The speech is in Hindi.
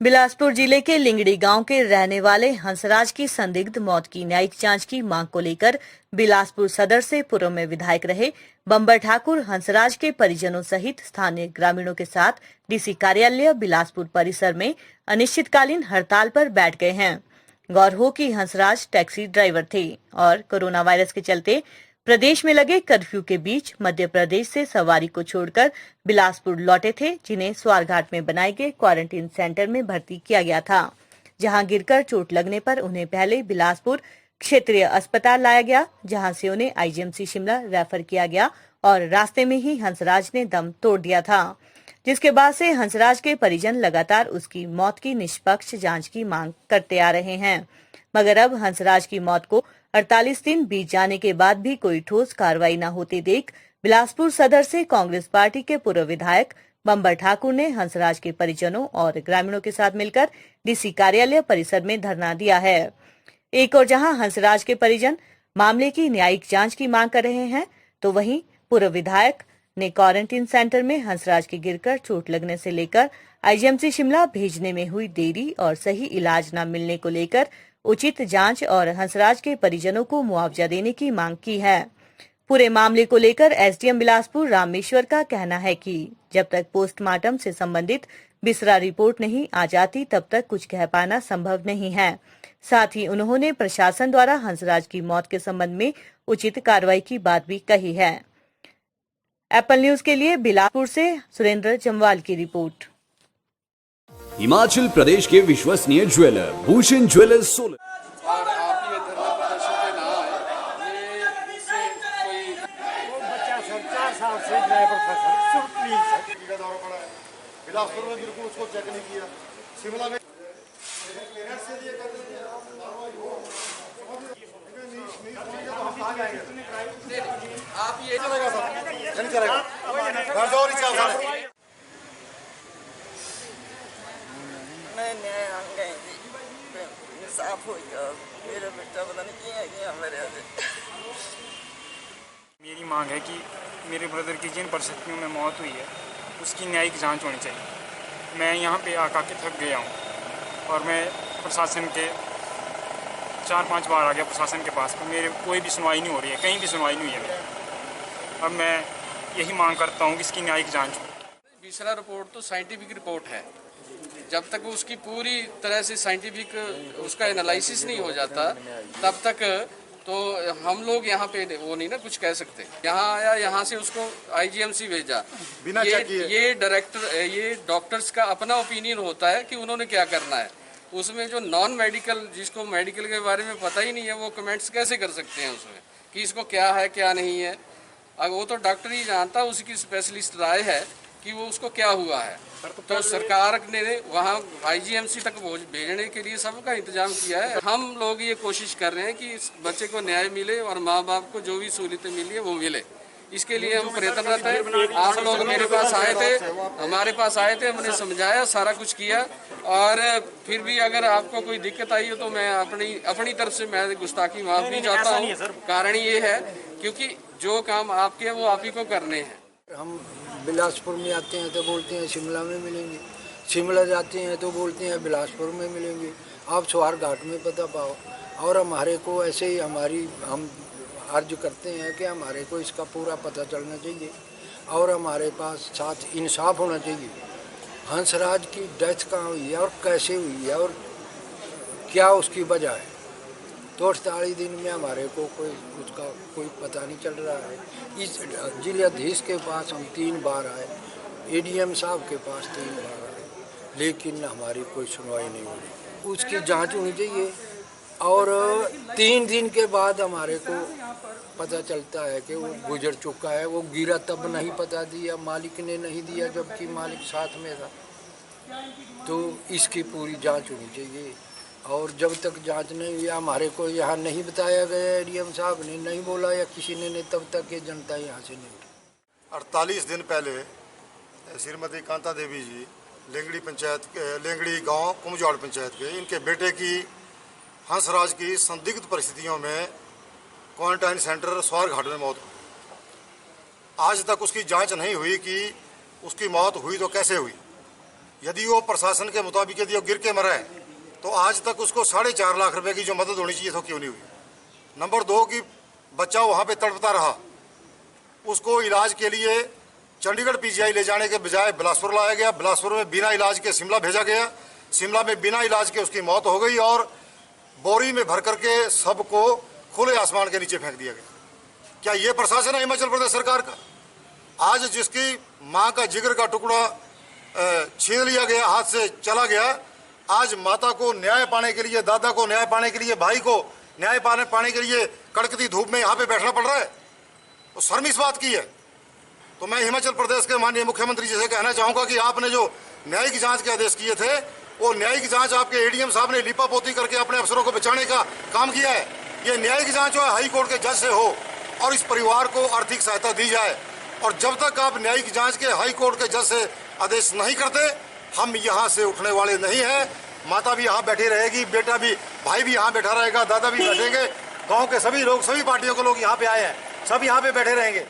बिलासपुर जिले के लिंगड़ी गांव के रहने वाले हंसराज की संदिग्ध मौत की न्यायिक जांच की मांग को लेकर बिलासपुर सदर से पूर्व में विधायक रहे बंबर ठाकुर हंसराज के परिजनों सहित स्थानीय ग्रामीणों के साथ डीसी कार्यालय बिलासपुर परिसर में अनिश्चितकालीन हड़ताल पर बैठ गए हैं। गौर हो कि हंसराज टैक्सी ड्राइवर थे और कोरोना वायरस के चलते प्रदेश में लगे कर्फ्यू के बीच मध्य प्रदेश से सवारी को छोड़कर बिलासपुर लौटे थे, जिन्हें स्वारघाट में बनाए गए क्वारंटीन सेंटर में भर्ती किया गया था, जहां गिरकर चोट लगने पर उन्हें पहले बिलासपुर क्षेत्रीय अस्पताल लाया गया, जहां से उन्हें आईजीएमसी शिमला रेफर किया गया और रास्ते में ही हंसराज ने दम तोड़ दिया था, जिसके बाद से हंसराज के परिजन लगातार उसकी मौत की निष्पक्ष जांच की मांग करते आ रहे हैं। मगर अब हंसराज की मौत को 48 दिन बीत जाने के बाद भी कोई ठोस कार्रवाई न होते देख बिलासपुर सदर से कांग्रेस पार्टी के पूर्व विधायक बंबर ठाकुर ने हंसराज के परिजनों और ग्रामीणों के साथ मिलकर डीसी कार्यालय परिसर में धरना दिया है। एक और जहां हंसराज के परिजन मामले की न्यायिक जांच की मांग कर रहे हैं, तो वहीं पूर्व विधायक ने क्वारंटीन सेंटर में हंसराज के गिरकर चोट लगने से लेकर आईजीएमसी शिमला भेजने में हुई देरी और सही इलाज न मिलने को लेकर उचित जांच और हंसराज के परिजनों को मुआवजा देने की मांग की है। पूरे मामले को लेकर एसडीएम बिलासपुर रामेश्वर का कहना है कि जब तक पोस्टमार्टम से संबंधित बिसरा रिपोर्ट नहीं आ जाती तब तक कुछ कह पाना संभव नहीं है। साथ ही उन्होंने प्रशासन द्वारा हंसराज की मौत के संबंध में उचित कार्रवाई की बात भी कही है। एप्पल न्यूज के लिए बिलासपुर से सुरेंद्र जमवाल की रिपोर्ट। हिमाचल प्रदेश के विश्वसनीय ज्वेलर भूषण ज्वेलर्स सोलन। और आप ये धरना प्रदर्शन पे ना आए, ये इससे कोई वो बच्चा सर 4 साल से ड्राइवर था सर, प्लीज सर। का दौरा पड़ा है। बिलासपुर में बिल्कुल उसको चेक नहीं किया, शिमला में पेरेंट्स से लिए कर देते हैं, आप ये चलेगा सर, नहीं चलेगा, घर जाओ नहीं चल सकता। मैं न्याय आ गई इंसाफ हो गया, मेरा बेटा पता नहीं क्या मेरे। मेरी मांग है कि मेरे ब्रदर की जिन परिस्थितियों में मौत हुई है उसकी न्यायिक जांच होनी चाहिए। मैं यहाँ पे आकर के थक गया हूँ और मैं प्रशासन के 4-5 बार आ गया प्रशासन के पास, तो मेरे कोई भी सुनवाई नहीं हो रही है, कहीं भी सुनवाई नहीं है। अब मैं यही मांग करता हूँ कि इसकी न्यायिक जांच हो। बिसरा रिपोर्ट तो साइंटिफिक रिपोर्ट है, जब तक उसकी पूरी तरह से साइंटिफिक उसका एनालिसिस नहीं हो जाता तब तक तो हम लोग यहाँ पे वो नहीं ना कुछ कह सकते। यहाँ आया, यहाँ से उसको आईजीएमसी भेजा, बिना ये डॉक्टर्स का अपना ओपिनियन होता है कि उन्होंने क्या करना है। उसमें जो नॉन मेडिकल, जिसको मेडिकल के बारे में पता ही नहीं है, वो कमेंट्स कैसे कर सकते हैं उसमें कि इसको क्या है क्या नहीं है। अब वो तो डॉक्टर ही जानता, उसकी स्पेशलिस्ट राय है कि वो उसको क्या हुआ है। तो सरकार ने वहाँ आईजीएमसी तक भेजने के लिए सबका इंतजाम किया है। हम लोग ये कोशिश कर रहे हैं कि इस बच्चे को न्याय मिले और माँ बाप को जो भी सहूलियतें मिली है वो मिले, इसके लिए हम प्रयत्नरत हैं। आप लोग मेरे पास आए थे, हमारे पास आए थे, हमने समझाया, सारा कुछ किया, और फिर भी अगर आपको कोई दिक्कत आई हो तो मैं अपनी तरफ से मैं गुस्ताखी माफ भी चाहता हूँ। कारण ये है क्योंकि जो काम आपके वो आप ही को करने हैं। हम बिलासपुर में आते हैं तो बोलते हैं शिमला में मिलेंगे, शिमला जाते हैं तो बोलते हैं बिलासपुर में मिलेंगे। आप स्वारघाट में पता पाओ। और हमारे को ऐसे ही हम अर्ज करते हैं कि हमारे को इसका पूरा पता चलना चाहिए और हमारे पास साथ इंसाफ होना चाहिए। हंसराज की डेथ कहाँ हुई है और कैसे हुई है और क्या उसकी वजह है, तो 48 दिन में हमारे को उसका कोई पता नहीं चल रहा है। इस जिलाधीश के पास हम 3 बार आए, एडीएम साहब के पास 3 बार आए, लेकिन हमारी कोई सुनवाई नहीं हो रही। उसकी जांच होनी चाहिए और 3 दिन के बाद हमारे को पता चलता है कि वो गुजर चुका है। वो गिरा तब नहीं पता दिया, मालिक ने नहीं दिया, जबकि मालिक साथ में था। तो इसकी पूरी जांच होनी चाहिए और जब तक जांच नहीं हुई, हमारे को यहाँ नहीं बताया गया, एडीएम साहब ने नहीं बोला या किसी ने नहीं, तब तक ये जनता यहाँ से नहीं उठी। 48 दिन पहले श्रीमती कांता देवी जी लेंगड़ी गांव कुमजवाड़ पंचायत के, इनके बेटे की हंसराज की संदिग्ध परिस्थितियों में क्वारंटाइन सेंटर स्वारघाट में मौत हुई। आज तक उसकी जांच नहीं हुई कि उसकी मौत हुई तो कैसे हुई। यदि वो प्रशासन के मुताबिक यदि वो गिर के मरा है तो आज तक उसको 4.5 लाख रुपए की जो मदद होनी चाहिए तो क्यों नहीं हुई। नंबर 2 कि बच्चा वहाँ पे तड़पता रहा, उसको इलाज के लिए चंडीगढ़ पीजीआई ले जाने के बजाय बिलासपुर लाया गया, बिलासपुर में बिना इलाज के शिमला भेजा गया, शिमला में बिना इलाज के उसकी मौत हो गई और बोरी में भर करके सबको खुले आसमान के नीचे फेंक दिया गया। क्या ये प्रशासन है हिमाचल प्रदेश सरकार का? आज जिसकी माँ का जिगर का टुकड़ा छीन लिया गया, हाथ से चला गया, आज माता को न्याय पाने के लिए, दादा को न्याय पाने के लिए, भाई को न्याय पाने के लिए कड़कती धूप में यहाँ पे बैठना पड़ रहा है। तो शर्म इस बात की है। तो मैं हिमाचल प्रदेश के माननीय मुख्यमंत्री जी से कहना चाहूँगा कि आपने जो न्यायिक जांच के आदेश किए थे, वो न्यायिक जांच आपके एडीएम साहब ने लिपापोती करके अपने अफसरों को बचाने का काम किया है। ये न्यायिक जांच जो है हाई कोर्ट के जज से हो और इस परिवार को आर्थिक सहायता दी जाए। और जब तक आप न्यायिक जांच के हाई कोर्ट के जज से आदेश नहीं करते, हम यहाँ से उठने वाले नहीं हैं। माता भी यहाँ बैठी रहेगी, बेटा भी, भाई भी यहाँ बैठा रहेगा, दादा भी बैठेंगे, गाँव के सभी लोग, सभी पार्टियों के लोग यहाँ पे आए हैं, सब यहाँ पे बैठे रहेंगे।